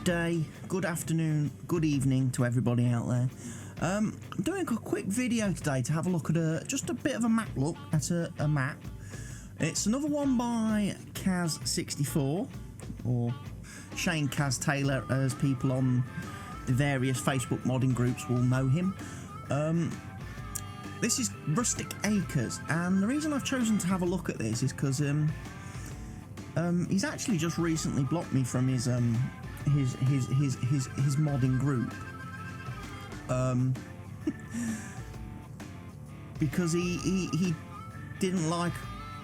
Good day, good afternoon, good evening to everybody out there. I'm doing a quick video today to have a look at just a bit of a map look at a map. It's another one by Cazz64, or Shane Cazz Taylor, as people on the various Facebook modding groups will know him. This is Rustic Acres, and the reason I've chosen to have a look at this is because he's actually just recently blocked me from his modding group, because he didn't like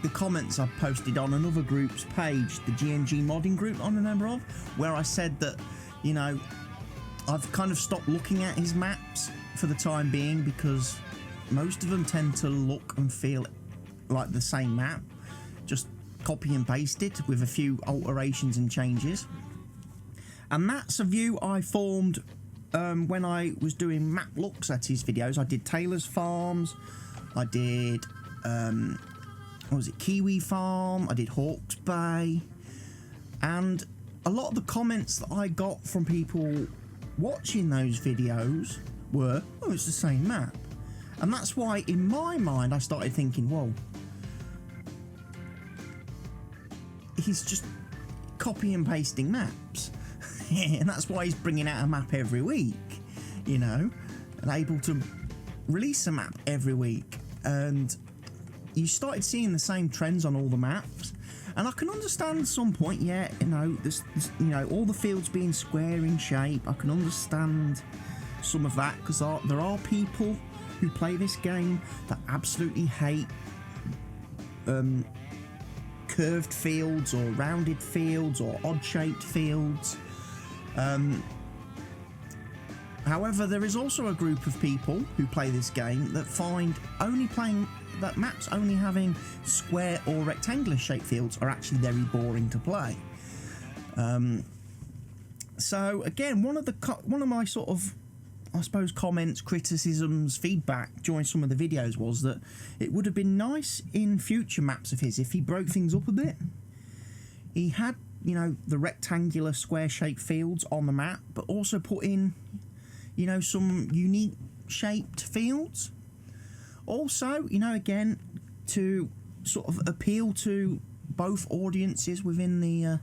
the comments I posted on another group's page, the GNG modding group I'm a member of, where I said that, you know, I've kind of stopped looking at his maps for the time being because most of them tend to look and feel like the same map, just copy and pasted with a few alterations and changes. And that's a view I formed when I was doing map looks at his videos. I did Taylor's Farms, I did what was it, Kiwi Farm, I did Hawke's Bay, and a lot of the comments that I got from people watching those videos were, oh, it's the same map. And that's why in my mind I started thinking, whoa, he's just copy and pasting maps. And that's why he's bringing out a map every week, you know, and able to release a map every week. And you started seeing the same trends on all the maps, and I can understand at some point, yeah, you know, this you know, all the fields being square in shape. I can understand some of that because there are people who play this game that absolutely hate curved fields or rounded fields or odd-shaped fields. However, there is also a group of people who play this game that find that maps only having square or rectangular shaped fields are actually very boring to play. So again, one of my sort of, I suppose, comments, criticisms, feedback during some of the videos was that it would have been nice in future maps of his if he broke things up a bit. He had, you know, the rectangular square shaped fields on the map, but also put in, you know, some unique shaped fields. Also, you know, again, to sort of appeal to both audiences within the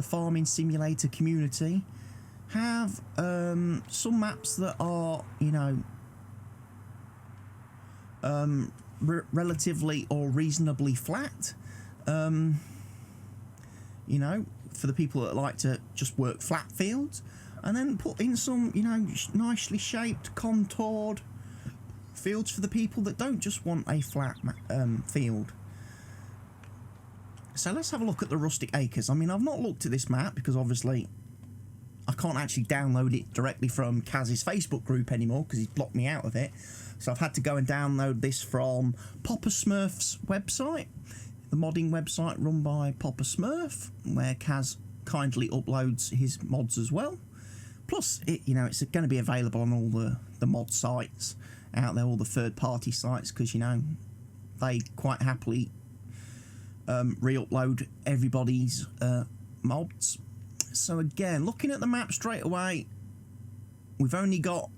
farming simulator community, have some maps that are, you know, relatively or reasonably flat. You know, for the people that like to just work flat fields, and then put in some, you know, nicely shaped, contoured fields for the people that don't just want a flat field. So let's have a look at the Rustic Acres. I mean, I've not looked at this map because obviously I can't actually download it directly from Cazz's Facebook group anymore because he's blocked me out of it. So I've had to go and download this from Papa Smurf's website, the modding website run by Papa Smurf, where Cazz kindly uploads his mods as well. Plus, you know, it's going to be available on all the mod sites out there, all the third-party sites, because, you know, they quite happily re-upload everybody's mods. So again, looking at the map straight away, we've only got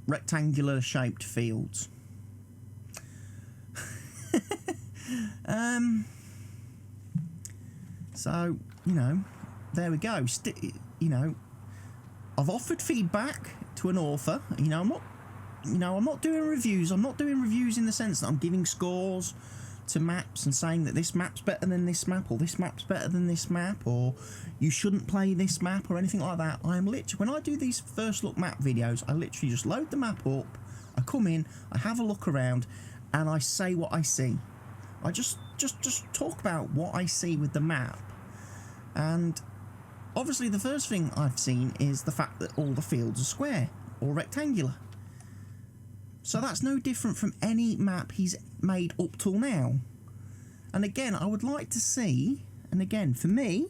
rectangular shaped fields. So, you know, there we go. You know, I've offered feedback to an author. You know, I'm not doing reviews. I'm not doing reviews in the sense that I'm giving scores to maps and saying that this map's better than this map, or this map's better than this map, or you shouldn't play this map, or anything like that. I am literally, when I do these first look map videos, I literally just load the map up, I come in, I have a look around, and I say what I see. I just talk about what I see with the map. And obviously the first thing I've seen is the fact that all the fields are square or rectangular. So that's no different from any map he's made up till now. And again, I would like to see, and again, for me,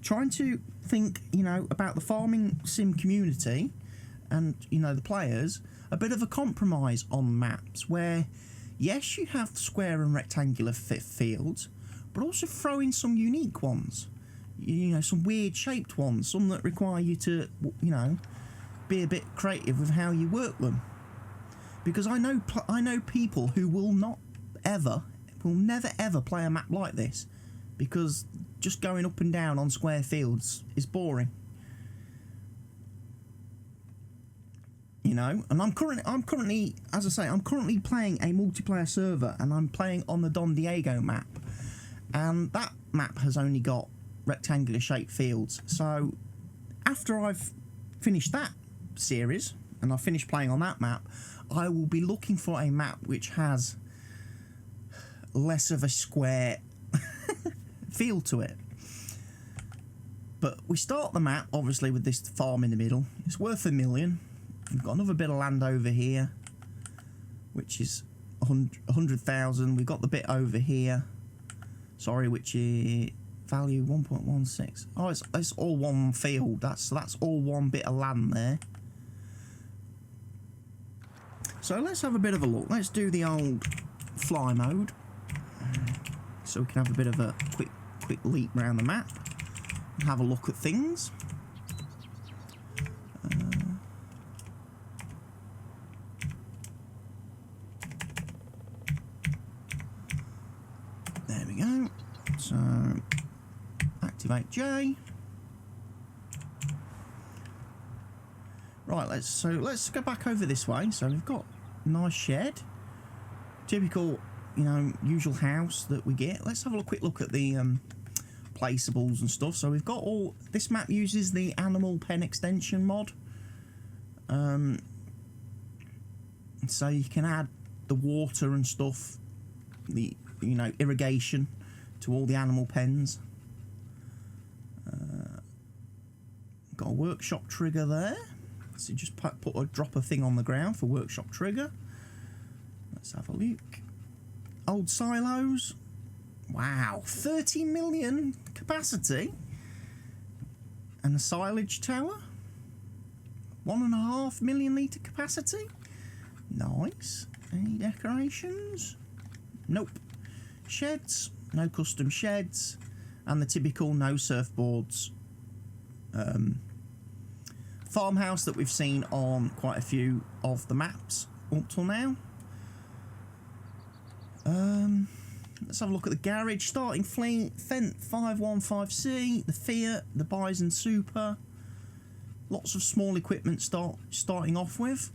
trying to think, you know, about the farming sim community and, you know, the players, a bit of a compromise on maps where, yes, you have square and rectangular fields, but also throw in some unique ones. you know, some weird shaped ones, some that require you to, you know, be a bit creative with how you work them. Because I know people who will never ever play a map like this, because just going up and down on square fields is boring. You know, and I'm currently, as I say, I'm currently playing a multiplayer server, and I'm playing on the Don Diego map, and that map has only got rectangular shaped fields. So after I've finished that series and I've finished playing on that map, I will be looking for a map which has less of a square feel to it. But we start the map obviously with this farm in the middle. It's worth $1 million. We've got another bit of land over here, which is 100,000. We've got the bit over here, sorry, which is value 1.16. Oh, it's all one field. That's all one bit of land there. So let's have a bit of a look. Let's do the old fly mode, so we can have a bit of a quick leap around the map and have a look at things. There we go. So activate J. Right, let's go back over this way. So we've got a nice shed, typical, you know, usual house that we get. Let's have a quick look at the placeables and stuff. So we've got all this map uses the animal pen extension mod. So you can add the water and stuff, the, you know, irrigation to all the animal pens. Got a workshop trigger there. So just drop a thing on the ground for workshop trigger. Let's have a look. Old silos. Wow, 30 million capacity. And a silage tower. 1.5 million litre capacity. Nice. Any decorations? Nope. Sheds. No custom sheds. And the typical no surfboards farmhouse that we've seen on quite a few of the maps up till now. Let's have a look at the garage. Starting fleet, Fendt 515C, the Fiat, the Bison Super. Lots of small equipment starting off with.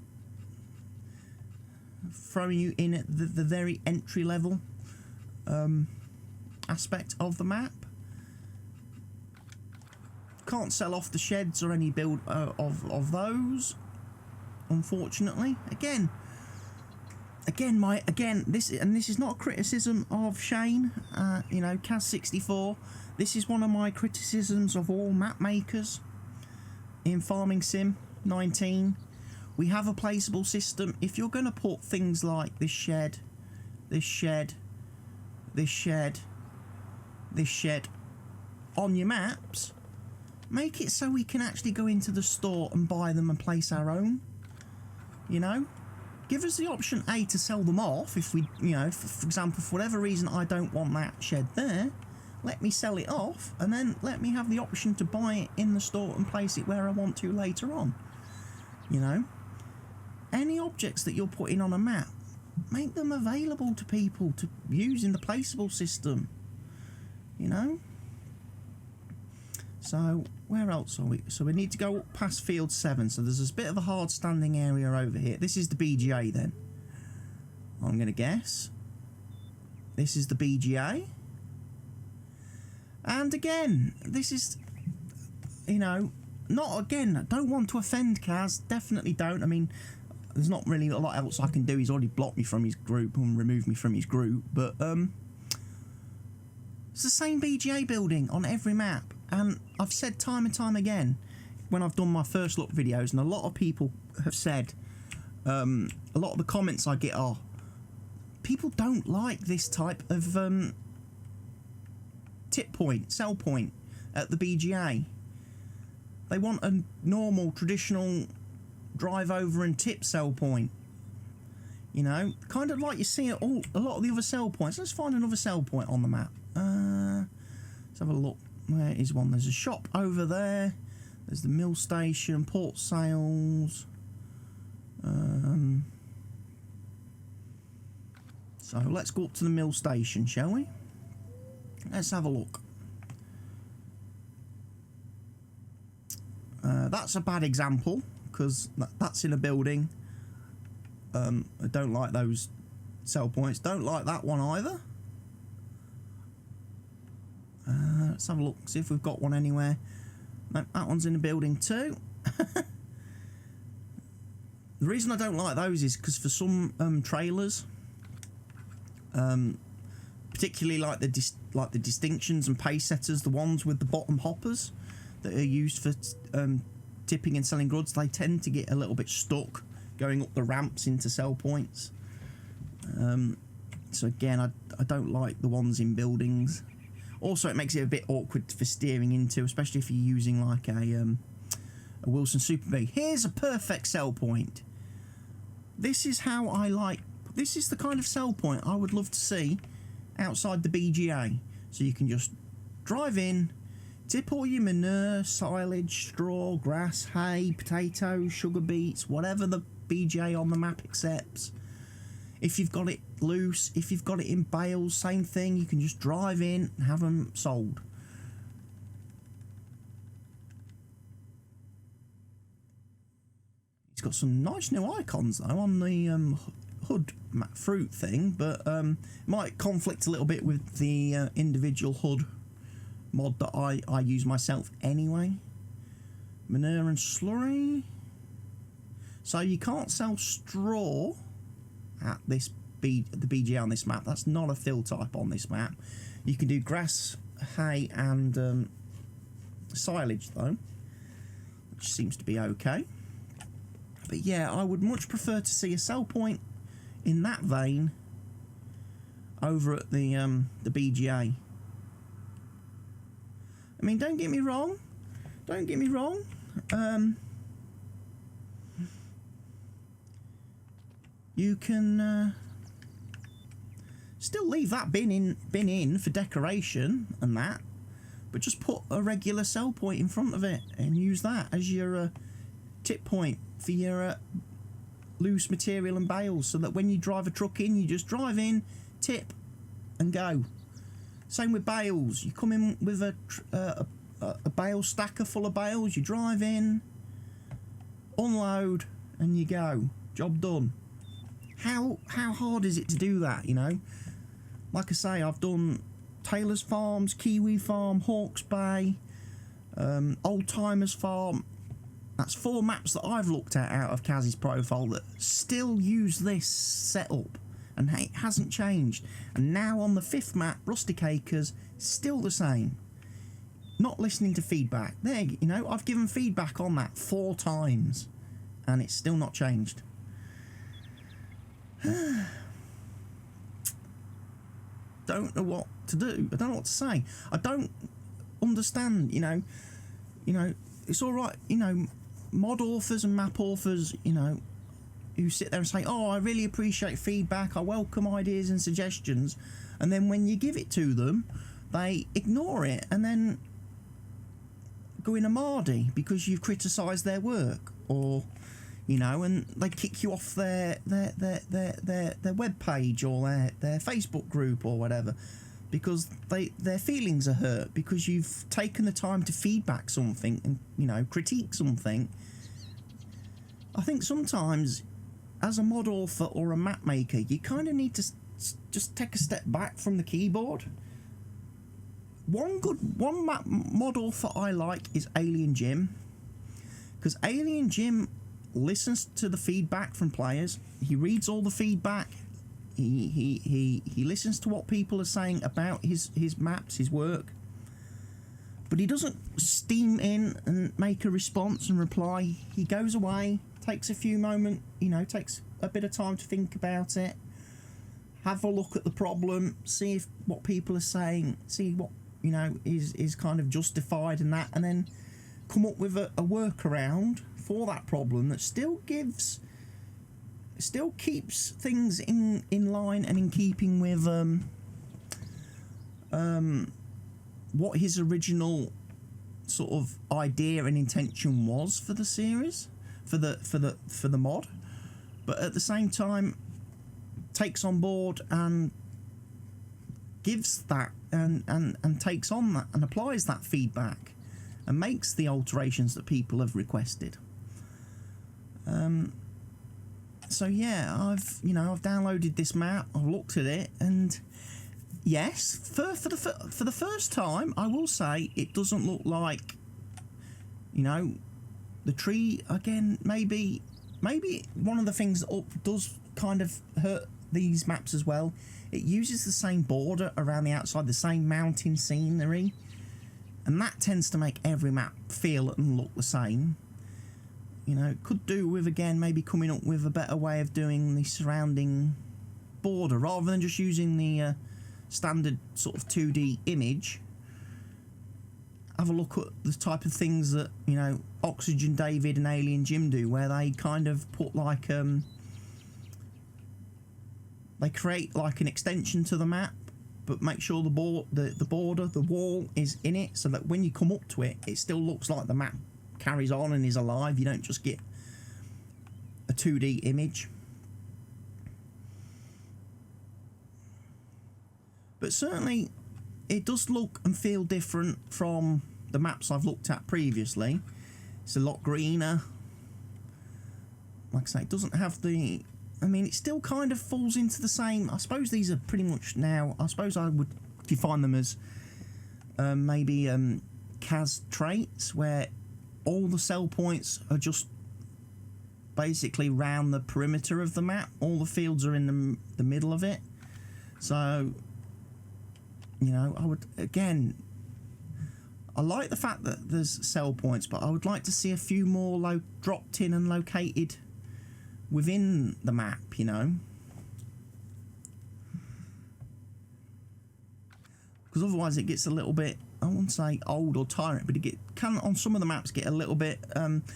Throwing you in at the very entry level aspect of the map. Can't sell off the sheds or any build of those, unfortunately. Again, this is not a criticism of Shane. You know, Cazz64. This is one of my criticisms of all map makers in Farming Sim 19. We have a placeable system. If you're going to put things like this shed, this shed, this shed, this shed on your maps, make it so we can actually go into the store and buy them and place our own. You know, give us the option A to sell them off if we, you know, for example, for whatever reason I don't want that shed there. Let me sell it off, and then let me have the option to buy it in the store and place it where I want to later on. You know, any objects that you're putting on a map, make them available to people to use in the placeable system. You know. So where else are we? So we need to go up past field 7. So there's a bit of a hard standing area over here. This is the BGA then. I'm going to guess. This is the BGA. And again, this is, you know, not again, I don't want to offend Cazz. Definitely don't. I mean, there's not really a lot else I can do. He's already blocked me from his group and removed me from his group. But it's the same BGA building on every map. And I've said time and time again when I've done my first look videos, and a lot of people have said, a lot of the comments I get are, people don't like this type of tip point, sell point at the BGA. They want a normal, traditional drive over and tip sell point. You know, kind of like you see at a lot of the other sell points. Let's find another sell point on the map. Let's have a look. Where is one? There's a shop over there. There's the mill station, port sales. So let's go up to the mill station, shall we? Let's have a look. That's a bad example because that's in a building. I don't like those sell points. Don't like that one either. Let's have a look, see if we've got one anywhere. No, that one's in a building too. The reason I don't like those is because for some trailers, particularly like the distinctions and pace setters, the ones with the bottom hoppers that are used for tipping and selling goods, they tend to get a little bit stuck going up the ramps into sell points. So again, I don't like the ones in buildings. Also, it makes it a bit awkward for steering into, especially if you're using like a Wilson Super B. Here's a perfect sell point. This is how I like. This is the kind of sell point I would love to see outside the BGA. So you can just drive in, tip all your manure, silage, straw, grass, hay, potatoes, sugar beets, whatever the BGA on the map accepts. If you've got it loose, if you've got it in bales, same thing. You can just drive in and have them sold. It's got some nice new icons though on the hood fruit thing, but might conflict a little bit with the individual hood mod that I use myself anyway. Manure and slurry. So you can't sell straw at this the BGA on this map. That's not a fill type on this map. You can do grass, hay and silage though, which seems to be okay. But yeah, I would much prefer to see a sell point in that vein over at the BGA. I mean, don't get me wrong. You can still leave that bin in for decoration and that, but just put a regular sell point in front of it and use that as your tip point for your loose material and bales, so that when you drive a truck in, you just drive in, tip, and go. Same with bales. You come in with a bale stacker full of bales, you drive in, unload, and you go. Job done. How hard is it to do that, you know? Like I say, I've done Taylor's Farms, Kiwi Farm, Hawke's Bay, Old Timers Farm. That's 4 maps that I've looked at out of Cazz's profile that still use this setup, and it hasn't changed. And now on the 5th map, Rustic Acres, still the same. Not listening to feedback. There, you know, I've given feedback on that 4 times, and it's still not changed. Don't know what to do. I don't know what to say. I don't understand, you know, it's all right, you know, mod authors and map authors, you know, who sit there and say, oh, I really appreciate feedback, I welcome ideas and suggestions, and then when you give it to them, they ignore it and then go in a mardy because you've criticised their work, or, you know, and they kick you off their web page or their Facebook group or whatever, because their feelings are hurt because you've taken the time to feedback something and, you know, critique something. I think sometimes as a mod author or a map maker, you kind of need to just take a step back from the keyboard. One mod author I like is Alien Jim, because Alien Jim listens to the feedback from players. He reads all the feedback. He listens to what people are saying about his maps, his work, but he doesn't steam in and make a response and reply. He goes away, takes a few moments, you know, takes a bit of time to think about it, have a look at the problem, see if what people are saying, see what, you know, is kind of justified and that, and then come up with a workaround for that problem that still keeps things in line and in keeping with what his original sort of idea and intention was for the series, for the mod, but at the same time takes on board and gives that and takes on that and applies that feedback and makes the alterations that people have requested. So yeah, I've downloaded this map, I've looked at it, and yes, for the first time, I will say it doesn't look like, the tree again. Maybe one of the things that does kind of hurt these maps as well. It uses the same border around the outside, the same mountain scenery, and that tends to make every map feel and look the same. Could do with, again, maybe coming up with a better way of doing the surrounding border rather than just using the standard sort of 2D image. Have a look at the type of things that, Oxygen David and Alien Jim do, where they kind of put like, they create like an extension to the map, but make sure the border, the wall is in it, so that when you come up to it, it still looks like the map carries on and is alive. You don't just get a 2D image. But certainly it does look and feel different from the maps I've looked at previously. It's a lot greener. Like I say, it doesn't have the... it still kind of falls into the same... I suppose these are pretty much now... I suppose I would define them as maybe Cazz traits, where all the sell points are just basically round the perimeter of the map. All the fields are in the middle of it. So, I would, again, I like the fact that there's sell points, but I would like to see a few more dropped in and located within the map, because otherwise it gets a little bit, I wouldn't say old or tiring, but it can on some of the maps get a little bit,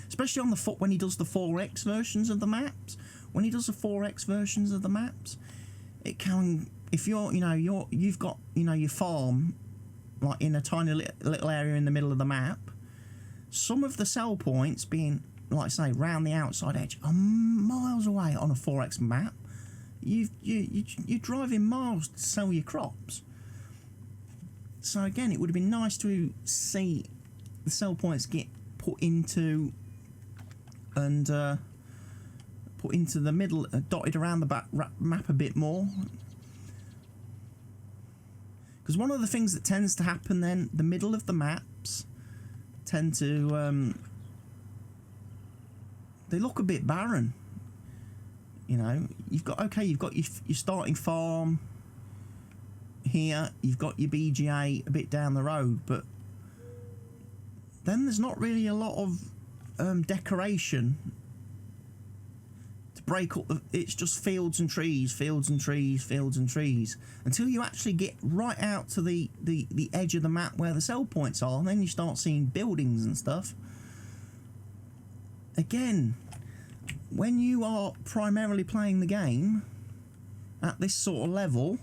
especially on when he does the 4X versions of the maps. When he does the 4X versions of the maps, it can, if you've got your farm like in a tiny little area in the middle of the map, some of the sell points being, like I say, round the outside edge are miles away on a 4X map. You're driving miles to sell your crops. So again, it would have been nice to see the sell points get put into and put into the middle, dotted around the back map a bit more. Because one of the things that tends to happen then, the middle of the maps tend to they look a bit barren. You've got your starting farm here, you've got your BGA a bit down the road, but then there's not really a lot of decoration to break up it's just fields and trees, fields and trees, fields and trees, until you actually get right out to the edge of the map where the sell points are, and then you start seeing buildings and stuff. Again, when you are primarily playing the game at this sort of level,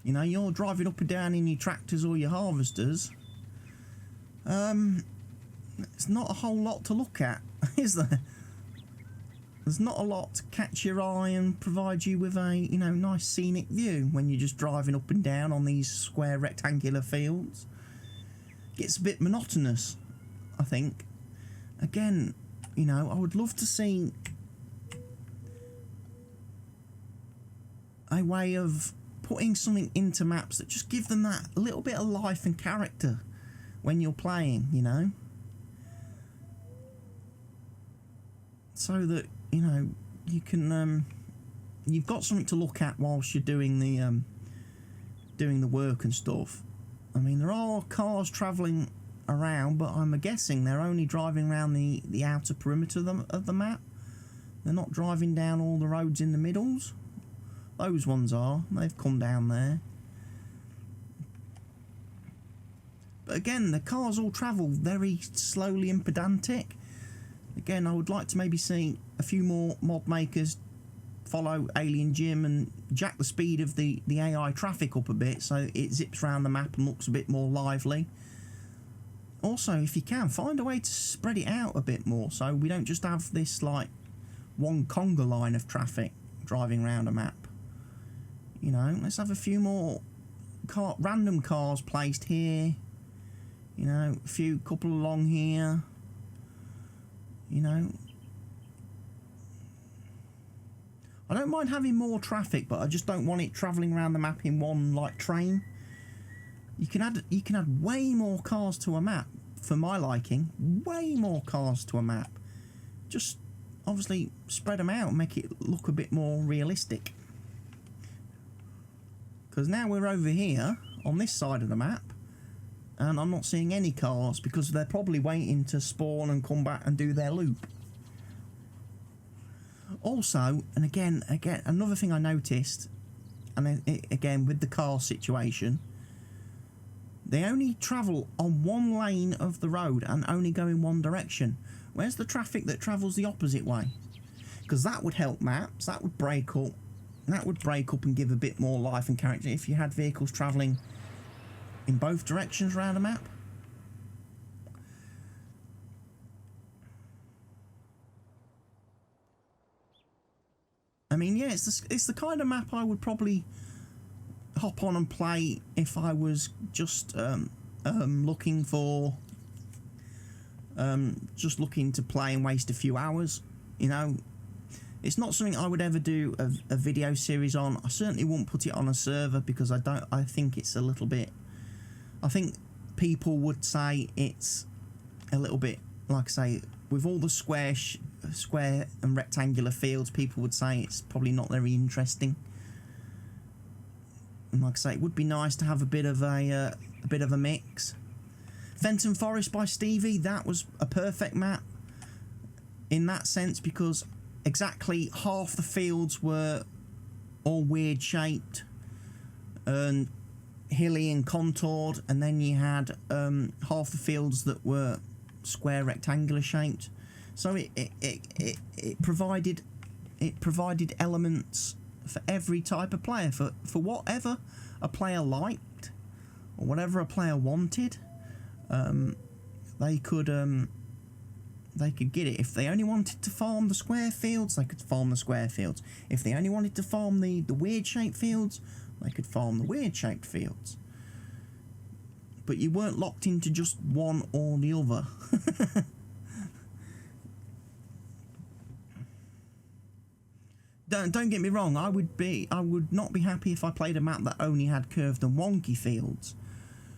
you're driving up and down in your tractors or your harvesters, it's not a whole lot to look at, is there? There's not a lot to catch your eye and provide you with a, nice scenic view when you're just driving up and down on these square rectangular fields. It gets a bit monotonous, I think. Again, I would love to see a way of putting something into maps that just give them that little bit of life and character when you're playing, so that you can you've got something to look at whilst you're doing the work and stuff. There are cars travelling around, but I'm guessing they're only driving around the outer perimeter of the map. They're not driving down all the roads in the middles. Those ones are. They've come down there. But again, the cars all travel very slowly and pedantic. Again, I would like to maybe see a few more mod makers follow Alien Jim and jack the speed of the AI traffic up a bit so it zips around the map and looks a bit more lively. Also, if you can, find a way to spread it out a bit more so we don't just have this like one conga line of traffic driving around a map. You know, let's have a few more random cars placed here. You know, couple along here. You know, I don't mind having more traffic, but I just don't want it travelling around the map in one like train. You can add way more cars to a map for my liking. Way more cars to a map. Just obviously spread them out and make it look a bit more realistic. Because now we're over here on this side of the map and I'm not seeing any cars because they're probably waiting to spawn and come back and do their loop. Also, and again, another thing I noticed, and then again with the car situation, they only travel on one lane of the road and only go in one direction. Where's the traffic that travels the opposite way? Because that would help maps, that would break up and give a bit more life and character if you had vehicles travelling in both directions around a map. I mean, yeah, it's the kind of map I would probably hop on and play if I was just looking to play and waste a few hours. You know, it's not something I would ever do a video series on. I certainly wouldn't put it on a server because I think it's a little bit. I think people would say it's a little bit, like I say, with all the square and rectangular fields, people would say it's probably not very interesting. And like I say, it would be nice to have a bit of a mix. Fenton Forest by Stevie, that was a perfect map in that sense because exactly half the fields were all weird shaped and hilly and contoured, and then you had half the fields that were square rectangular shaped. So it provided elements for every type of player, for whatever a player liked or whatever a player wanted. They could get it. If they only wanted to farm the square fields, they could farm the square fields. If they only wanted to farm the weird shaped fields, they could farm the weird shaped fields. But you weren't locked into just one or the other. Don't get me wrong, I would not be happy if I played a map that only had curved and wonky fields,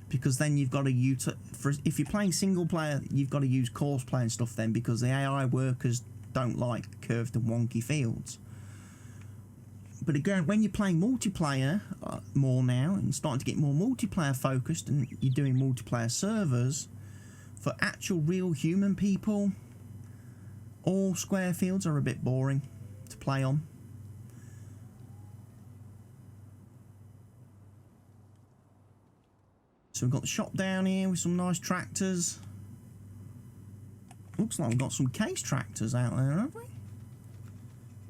because then you've got to if you're playing single player, you've got to use course play and stuff then, because the AI workers don't like curved and wonky fields. But again, when you're playing multiplayer more now and starting to get more multiplayer focused, and you're doing multiplayer servers for actual real human people, all square fields are a bit boring to play on. So we've got the shop down here with some nice tractors. Looks like we've got some case tractors out there, haven't we?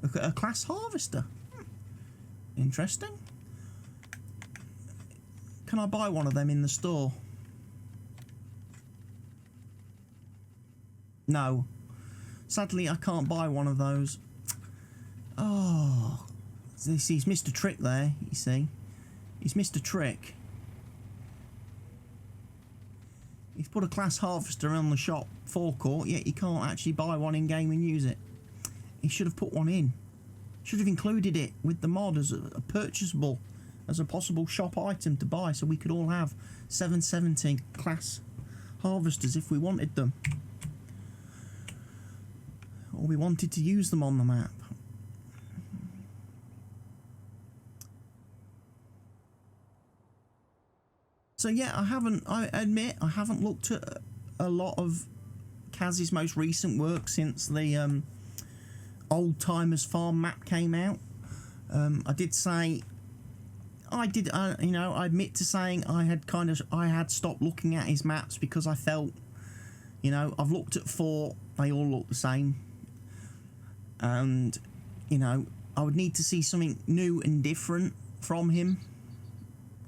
Look at a class harvester. Interesting. Can I buy one of them in the store? No. Sadly, I can't buy one of those. Oh. He's Mr. Trick there, you see. He's Mr. Trick. He's put a class harvester on the shop forecourt, yet you can't actually buy one in game and use it. He should have put one in. Should have included it with the mod as a purchasable, as a possible shop item to buy, so we could all have 770 class harvesters if we wanted them. Or we wanted to use them on the map. So yeah, I admit I haven't looked at a lot of Cazz's most recent work since the Old Timers Farm map came out. I did say, you know, I admit to saying I had stopped looking at his maps because I felt, you know, I've looked at 4, they all look the same. And, you know, I would need to see something new and different from him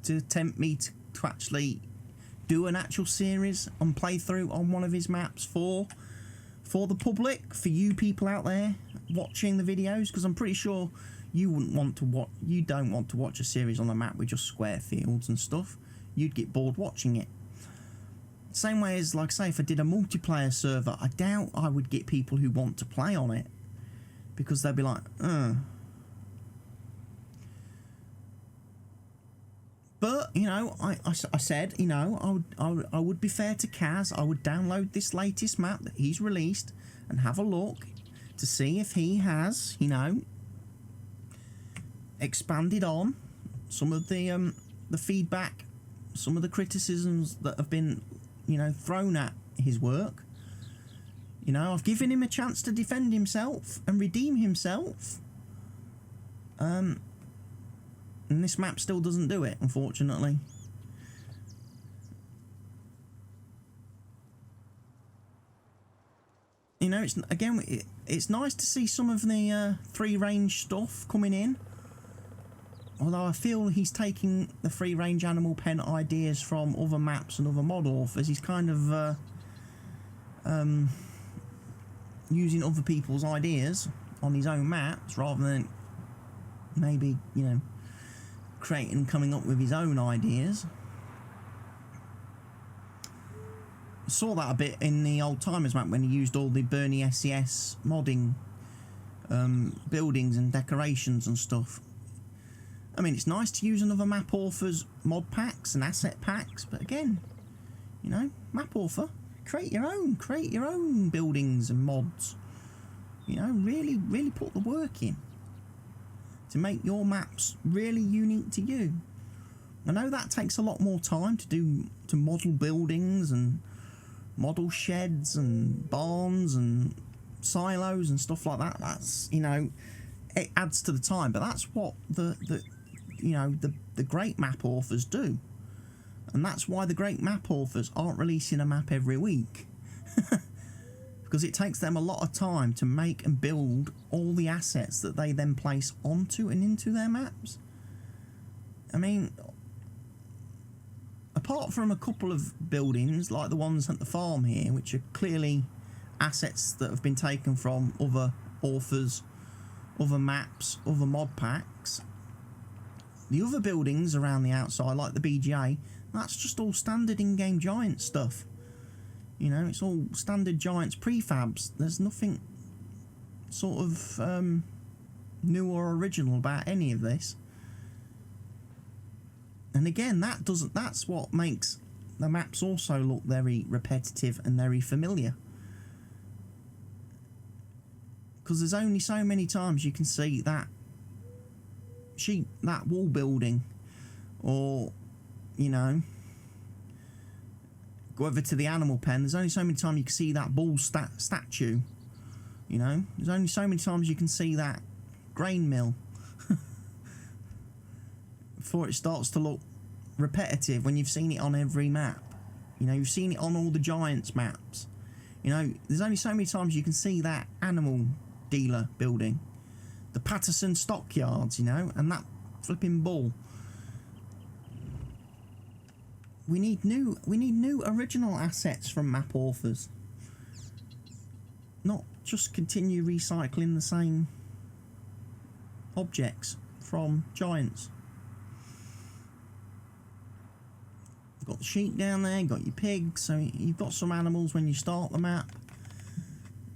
to tempt me to actually do an actual series on playthrough on one of his maps for the public, for you people out there watching the videos, because I'm pretty sure you wouldn't want to watch, you don't want to watch a series on a map with just square fields and stuff. You'd get bored watching it. Same way as, like, say, if I did a multiplayer server, I doubt I would get people who want to play on it, because they'd be like, But, you know, I said, you know, I would be fair to Cazz. I would download this latest map that he's released and have a look to see if he has, you know, expanded on some of the feedback, some of the criticisms that have been, you know, thrown at his work. You know, I've given him a chance to defend himself and redeem himself. And this map still doesn't do it, unfortunately. You know, it's nice to see some of the free-range stuff coming in. Although I feel he's taking the free-range animal pen ideas from other maps and other mod authors. He's kind of using other people's ideas on his own maps rather than maybe, you know, coming up with his own ideas. I saw that a bit in the Old Timers map when he used all the Bernie SES modding buildings and decorations and stuff. I mean, it's nice to use another map author's mod packs and asset packs, but again, you know, map author, create your own buildings and mods. You know, really put the work in to make your maps really unique to you. I know that takes a lot more time to model buildings and model sheds and barns and silos and stuff like that. That's, you know, it adds to the time, but that's what the great map authors do. And that's why the great map authors aren't releasing a map every week. Because it takes them a lot of time to make and build all the assets that they then place onto and into their maps. I mean, apart from a couple of buildings, like the ones at the farm here, which are clearly assets that have been taken from other authors, other maps, other mod packs, the other buildings around the outside, like the BGA, that's just all standard in-game Giant stuff. You know, it's all standard Giants prefabs. There's nothing sort of new or original about any of this. And again, that's what makes the maps also look very repetitive and very familiar. Because there's only so many times you can see that wall building, or, you know, go over to the animal pen. There's only so many times you can see that bull statue. You know, there's only so many times you can see that grain mill before it starts to look repetitive when you've seen it on every map. You know, you've seen it on all the Giants maps. You know, there's only so many times you can see that animal dealer building, the Patterson stockyards, you know, and that flipping bull. We need new original assets from map authors. Not just continue recycling the same objects from Giants. You've got the sheep down there, you've got your pigs, so you've got some animals when you start the map.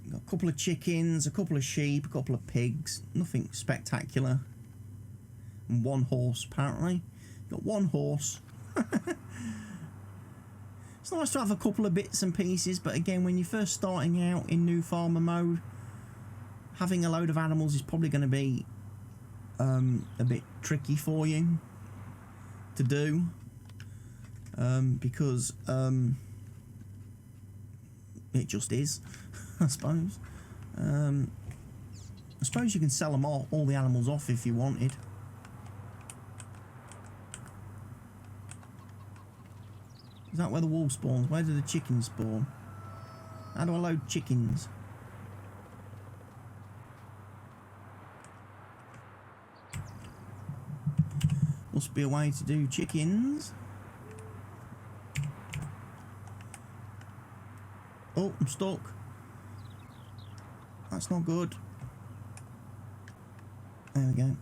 You've got a couple of chickens, a couple of sheep, a couple of pigs, nothing spectacular. And one horse, apparently. You've got one horse. It's nice to have a couple of bits and pieces, but again, when you're first starting out in new farmer mode, having a load of animals is probably going to be a bit tricky for you to do, because it just is, I suppose. I suppose you can sell them all the animals off if you wanted. Is that where the wolf spawns? Where do the chickens spawn? How do I load chickens? Must be a way to do chickens. Oh, I'm stuck. That's not good. There we go.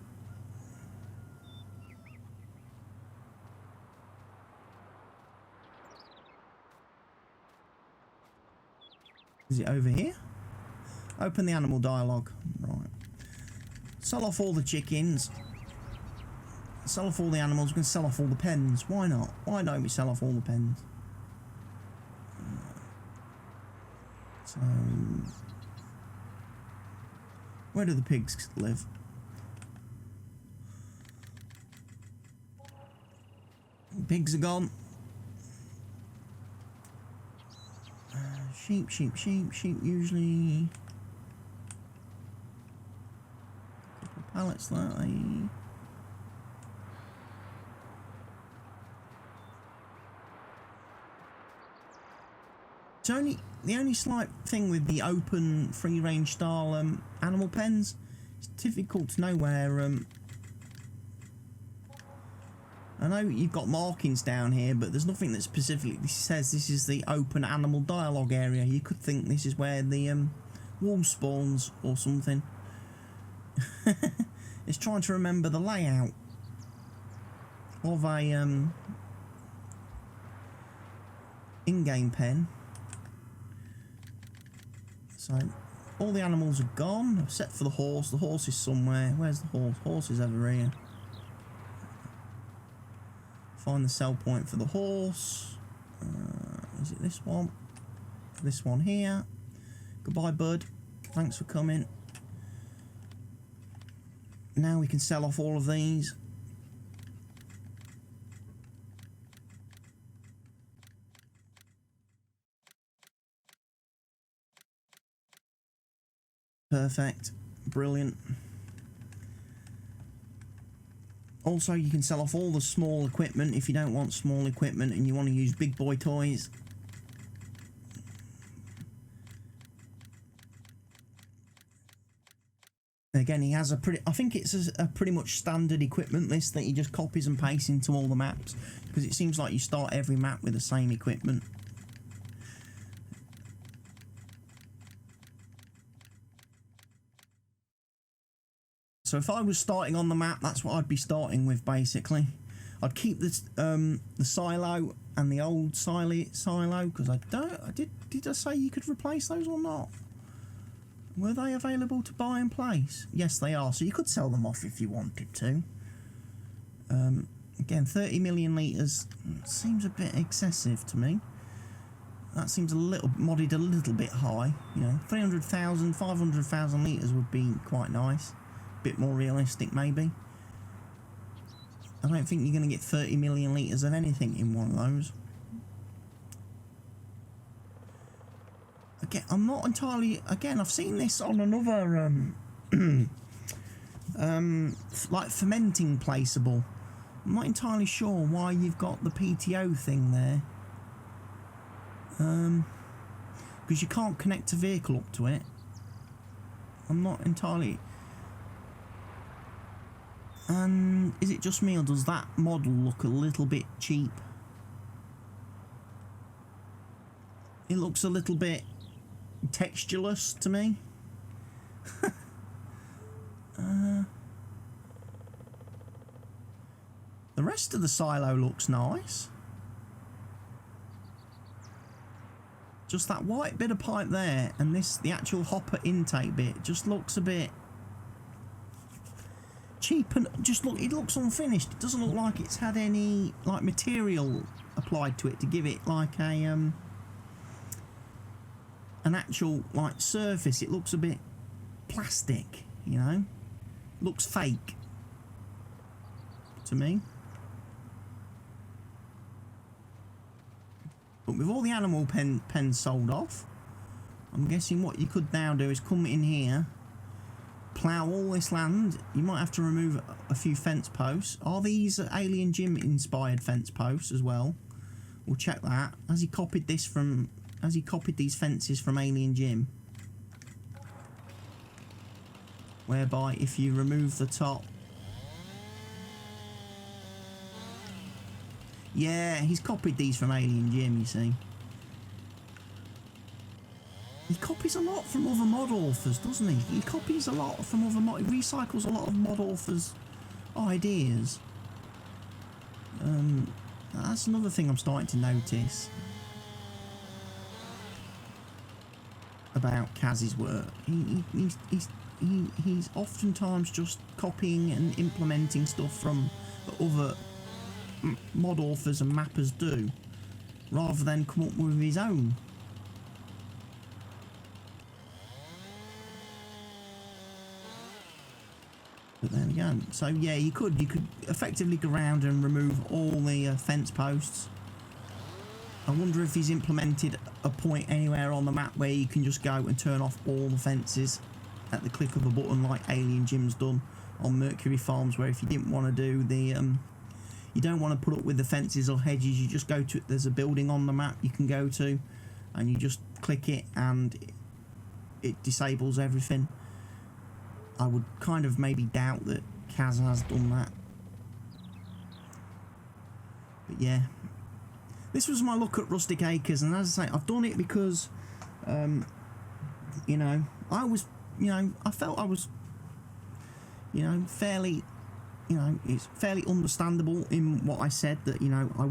Is it over here? Open the animal dialogue. Right. Sell off all the chickens. Sell off all the animals. We can sell off all the pens. Why not? Why don't we sell off all the pens? So, where do the pigs live? Pigs are gone. Sheep, sheep, sheep, sheep usually. Couple of pallets there. It's only the only slight thing with the open free range style animal pens. It's difficult to know where. I know you've got markings down here, but there's nothing that specifically says this is the open animal dialogue area. You could think this is where the wolf spawns or something. It's trying to remember the layout of a in-game pen. So all the animals are gone except for the horse. The horse is somewhere. Where's the horse? Horse is over here. Find the sell point for the horse. Is it this one? This one here. Goodbye, bud. Thanks for coming. Now we can sell off all of these. Perfect. Brilliant. Also, you can sell off all the small equipment if you don't want small equipment and you want to use big boy toys. Again, he has a pretty... I think it's a pretty much standard equipment list that he just copies and pastes into all the maps, because it seems like you start every map with the same equipment. So if I was starting on the map, that's what I'd be starting with, basically. I'd keep this, the silo and the old silo, because did I say you could replace those or not? Were they available to buy and place? Yes, they are, so you could sell them off if you wanted to. Again, 30 million litres seems a bit excessive to me. That seems a little, modded a little bit high. You know, 300,000, 500,000 litres would be quite nice. Bit more realistic, maybe. I don't think you're going to get 30 million litres of anything in one of those. Again, I'm not entirely... Again, I've seen this on another... like fermenting placeable. I'm not entirely sure why you've got the PTO thing there. Because you can't connect a vehicle up to it. I'm not entirely... And is it just me, or does that model look a little bit cheap? It looks a little bit textureless to me. The rest of the silo looks nice. Just that white bit of pipe there, and the actual hopper intake bit just looks a bit cheap, and it looks unfinished. It doesn't look like it's had any like material applied to it to give it like a an actual like surface. It looks a bit plastic, you know. Looks fake to me. But with all the animal pens sold off, I'm guessing what you could now do is come in here, plough all this land. You might have to remove a few fence posts. Are these Alien Jim inspired fence posts as well? We'll check that. Has he copied these fences from Alien Jim? Whereby if you remove the top, Yeah, he's copied these from Alien Jim, you see. He copies a lot from other mod authors, doesn't he? He copies a lot from other mod... He recycles a lot of mod authors' ideas. That's another thing I'm starting to notice about Cazz's work. He's oftentimes just copying and implementing stuff from other mod authors and mappers do, rather than come up with his own. But there we go. So yeah, you could effectively go around and remove all the fence posts. I wonder if he's implemented a point anywhere on the map where you can just go and turn off all the fences at the click of a button, like Alien Jim's done on Mercury Farms, where if you didn't want to do the you don't want to put up with the fences or hedges, you just go to, there's a building on the map you can go to, and you just click it and it disables everything. I would kind of maybe doubt that Cazz has done that. But yeah, this was my look at Rustic Acres, and as I say, I've done it because you know, I felt I was, fairly, it's fairly understandable in what I said, that, I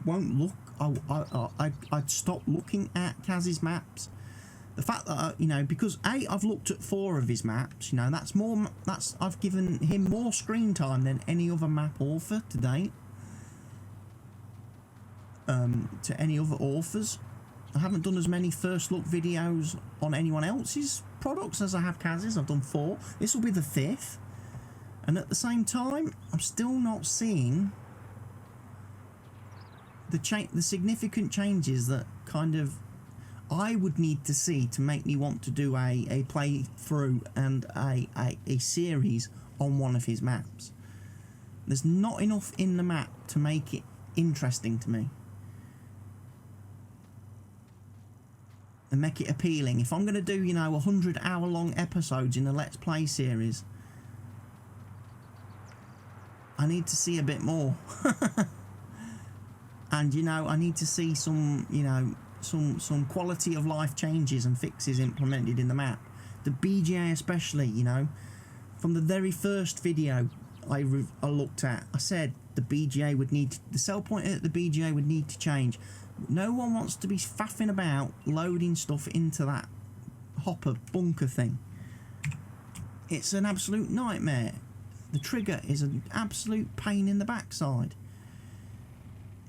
won't look, I'd stop looking at Cazz's maps. The fact that, because I've looked at 4 of his maps, I've given him more screen time than any other map author to date. To any other authors. I haven't done as many first look videos on anyone else's products as I have Cazz's. I've done 4. This will be the 5th. And at the same time, I'm still not seeing the significant changes that kind of I would need to see to make me want to do a playthrough and a series on one of his maps. There's not enough in the map to make it interesting to me and make it appealing. If I'm going to do, 100-hour-long episodes in a Let's Play series, I need to see a bit more. And, I need to see some, some quality of life changes and fixes implemented in the map. The BGA especially, from the very first video I looked at, I said the BGA would need, the sell point at the BGA would need to change. No one wants to be faffing about loading stuff into that hopper bunker thing. It's an absolute nightmare. The trigger is an absolute pain in the backside.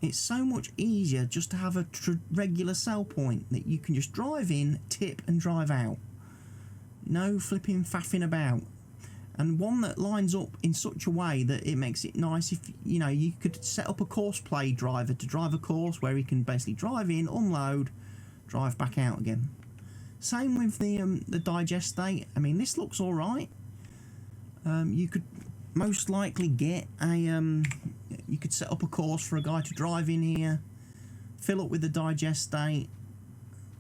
It's so much easier just to have a regular sell point that you can just drive in, tip and drive out. No flipping faffing about. And one that lines up in such a way that it makes it nice. If you could set up a course play driver to drive a course where he can basically drive in, unload, drive back out again. Same with the digest state. I mean, this looks all right. You could most likely get a you could set up a course for a guy to drive in here, fill up with the digest state,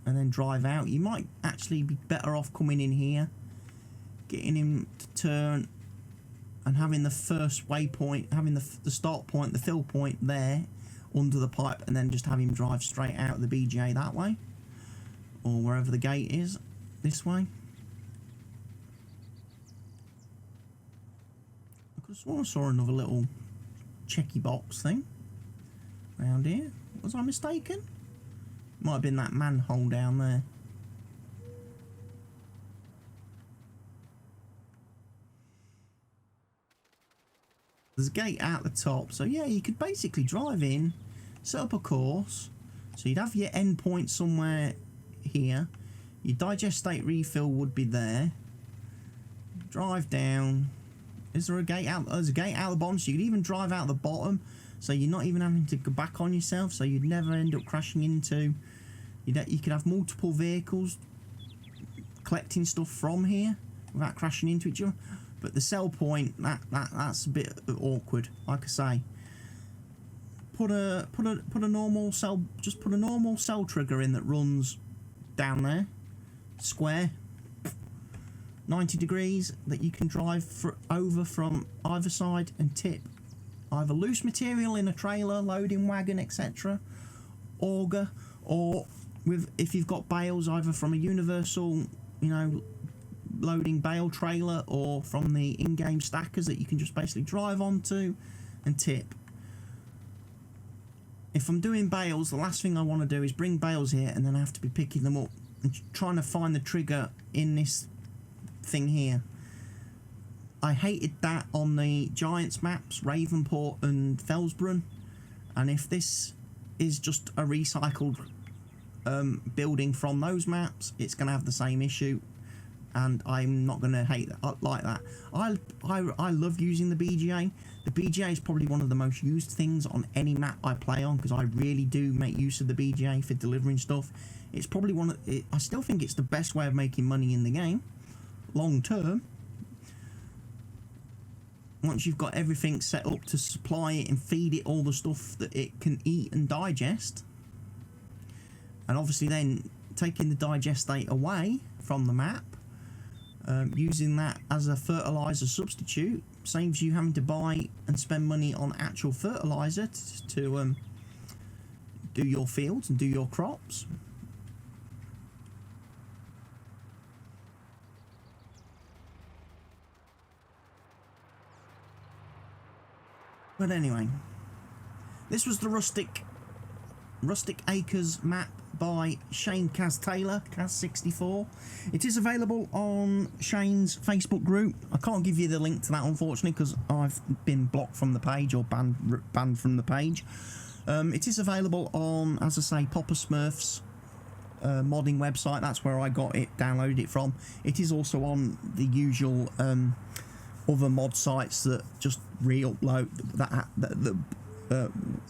and then drive out. You might actually be better off coming in here, getting him to turn and having the first waypoint, having the start point, the fill point there under the pipe, and then just have him drive straight out of the BGA that way, or wherever the gate is, this way. I saw another little checky box thing around here. Was I mistaken? Might have been that manhole down there. There's a gate out the top, so yeah, you could basically drive in, set up a course, so you'd have your end point somewhere here, your digest state refill would be there, drive down. Is there a gate out? There's a gate out the bottom, so you could even drive out the bottom, so you're not even having to go back on yourself, so you'd never end up crashing into. You could have multiple vehicles collecting stuff from here without crashing into each other. But the sell point, that's a bit awkward. Like I say, put a normal cell, just put a normal cell trigger in that runs down there, square. 90 degrees that you can drive over from either side and tip either loose material in a trailer, loading wagon, etc., auger, or if you've got bales either from a universal, you know, loading bale trailer, or from the in-game stackers that you can just basically drive onto and tip. If I'm doing bales, the last thing I want to do is bring bales here and then I have to be picking them up and trying to find the trigger in this thing here. I hated that on the Giants maps, Ravenport and Felsbrunn, and if this is just a recycled building from those maps, it's going to have the same issue, and I'm not going to hate that like that. I love using the BGA. The BGA is probably one of the most used things on any map I play on, because I really do make use of the BGA for delivering stuff. It's probably I still think it's the best way of making money in the game, long term. Once you've got everything set up to supply it and feed it all the stuff that it can eat and digest, and obviously then taking the digestate away from the map, using that as a fertilizer substitute saves you having to buy and spend money on actual fertilizer to do your fields and do your crops. But anyway, this was the Rustic Acres map by Shane Cazz Taylor, Cazz64. It is available on Shane's Facebook group. I can't give you the link to that, unfortunately, because I've been blocked from the page, or banned from the page. It is available on, as I say, Popper Smurf's modding website. That's where I got it, downloaded it from. It is also on the usual other mod sites that just re-upload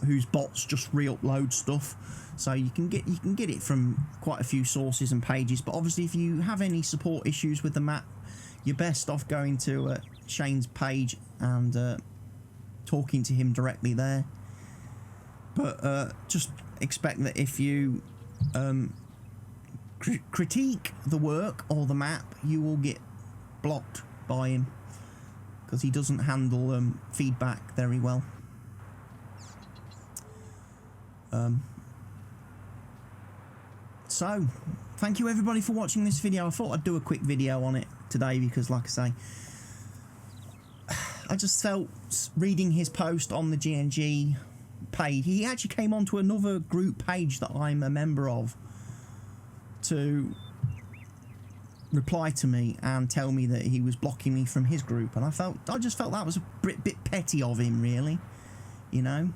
whose bots just re-upload stuff, so you can get it from quite a few sources and pages. But obviously, if you have any support issues with the map, you're best off going to Shane's page and talking to him directly there. But just expect that if you critique the work or the map, you will get blocked by him, because he doesn't handle feedback very well. So, thank you everybody for watching this video. I thought I'd do a quick video on it today because, like I say, I just felt reading his post on the GNG page. He actually came onto another group page that I'm a member of to reply to me and tell me that he was blocking me from his group, and I just felt that was a bit petty of him, really, you know,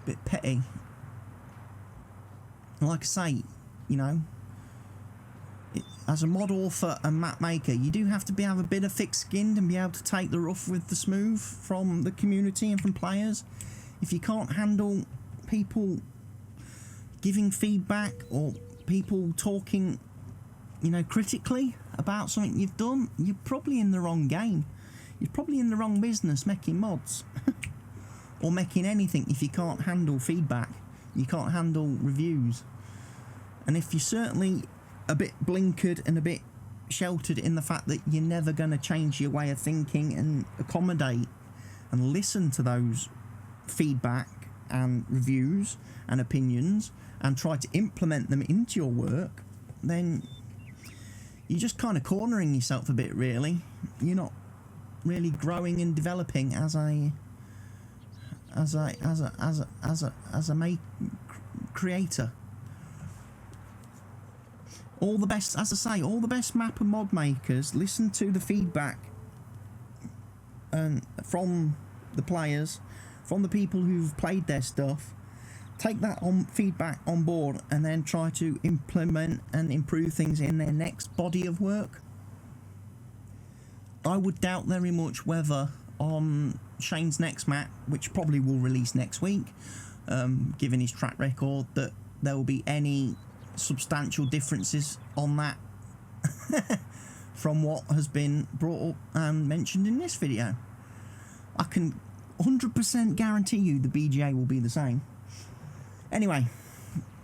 bit petty. Like I say, you know, as a mod author and map maker, you do have to have a bit of thick-skinned and be able to take the rough with the smooth from the community and from players. If you can't handle people giving feedback or people talking, you know, critically about something you've done, you're probably in the wrong game. You're probably in the wrong business making mods or making anything if you can't handle feedback, you can't handle reviews. And if you're certainly a bit blinkered and a bit sheltered in the fact that you're never going to change your way of thinking and accommodate and listen to those feedback and reviews and opinions and try to implement them into your work, then you're just kind of cornering yourself a bit, really. You're not really growing and developing as a creator. All the best, as I say, all the best map and mod makers listen to the feedback from the players, from the people who've played their stuff, take that feedback on board, and then try to implement and improve things in their next body of work. I would doubt very much whether on Shane's next map, which probably will release next week, given his track record, that there will be any substantial differences on that from what has been brought up and mentioned in this video. I can 100% guarantee you the BGA will be the same. Anyway,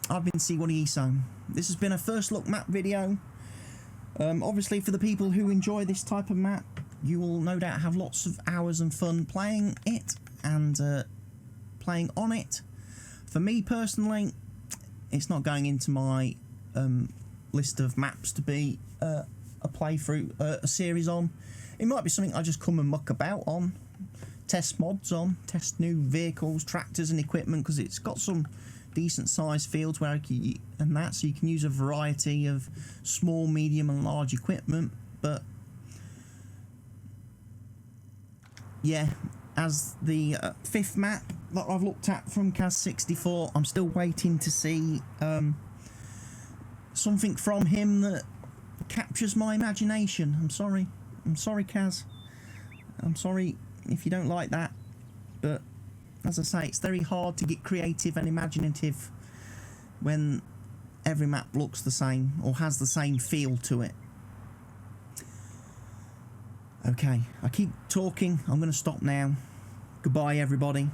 I've been Cwattyeso. This has been a first look map video. Obviously, for the people who enjoy this type of map, you will no doubt have lots of hours and fun playing it and playing on it. For me personally, it's not going into my list of maps to be a playthrough, a series on. It might be something I just come and muck about on, test mods on, test new vehicles, tractors and equipment, because it's got some decent sized fields where so you can use a variety of small, medium and large equipment. But yeah, as the fifth map that I've looked at from Cazz 64, I'm still waiting to see something from him that captures my imagination. I'm sorry, Cazz. I'm sorry if you don't like that, but as I say, it's very hard to get creative and imaginative when every map looks the same or has the same feel to it. Okay, I keep talking. I'm going to stop now. Goodbye, everybody.